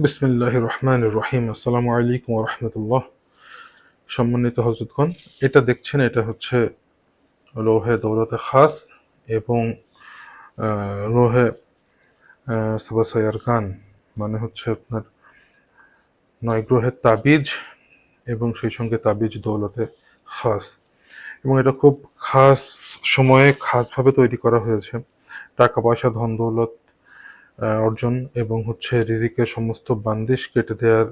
বিসমিল্লাহির রহমানির রহিম। আসসালামু আলাইকুম ওয়া রাহমাতুল্লাহ। সম্মানিত হযরতগণ, এটা দেখছেন, এটা হচ্ছে লৌহে দৌলতে খাস এবং লৌহে সাবাসায়ারকান, মানে হচ্ছে আপনার 9 গ্রহের তাবিজ এবং সেই সঙ্গে তাবিজ দৌলতে খাস। এবং এটা খুব খাস সময়ে খাসভাবে তৈরি করা হয়েছে। টাকা পয়সা, ধন দৌলত অর্জন এবং হচ্ছে রিজিকের সমস্ত বান্দিশ কেটে দেওয়ার,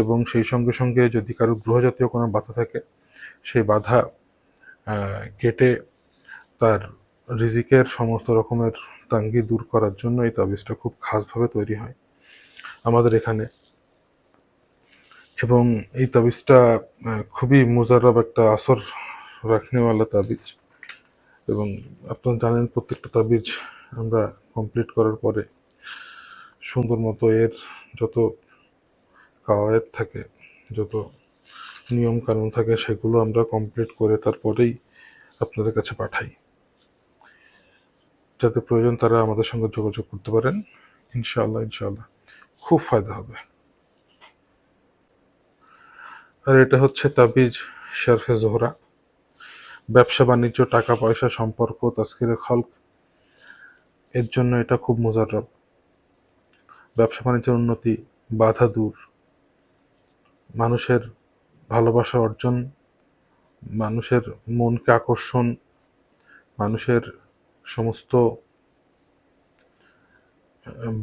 এবং সেই সঙ্গে সঙ্গে যদি কারো গ্রহজাতীয় কোনো বাধা থাকে সেই বাধা কেটে তার রিজিকের সমস্ত রকমের তাঙ্গি দূর করার জন্য এই তাবিজটা খুব খাসভাবে তৈরি হয় আমাদের এখানে। এবং এই তাবিজটা খুবই মুজাররব একটা আসর রাখনেওয়ালা তাবিজ। এবং আপনারা জানেন, প্রত্যেকটা তাবিজ আমরা কমপ্লিট করার পরে সুন্দর মতো এর যত কাওয়ায়েদ থাকে, যত নিয়ম কানুন থাকে, সেগুলো আমরা কমপ্লিট করে তারপরেই আপনাদের কাছে পাঠাই। যাদের প্রয়োজন তারা আমাদের সঙ্গে যোগাযোগ করতে পারেন। ইনশাআল্লাহ ইনশাআল্লাহ খুব ফায়দা হবে। আর এটা হচ্ছে তাবিজ শরফে জোহরা। ব্যবসা বাণিজ্য, টাকা পয়সা, সম্পর্ক, তাসকিরে খলক, এর জন্য এটা খুব মুজাররব। ব্যবসা বাণিজ্যের উন্নতি, বাধা দূর, মানুষের ভালোবাসা অর্জন, মানুষের মনকে আকর্ষণ, মানুষের সমস্ত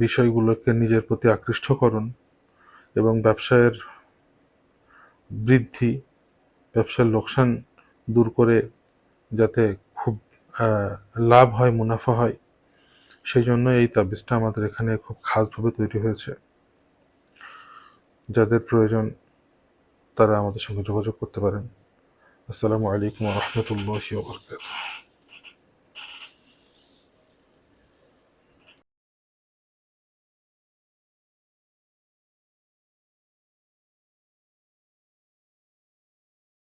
বিষয়গুলোকে নিজের প্রতি আকৃষ্টকরণ এবং ব্যবসায়ের বৃদ্ধি, ব্যবসার লোকসান দূর করে যাতে খুব লাভ হয়, মুনাফা হয়, সেই জন্য এই তাবিজটা আমাদের এখানে খুব খাসভাবে তৈরি হয়েছে। যাদের প্রয়োজন তারা আমাদের সঙ্গে যোগাযোগ করতে পারেন। আসসালামু আলাইকুম ওয়া রাহমাতুল্লাহি ওয়া বারাকাতুহু।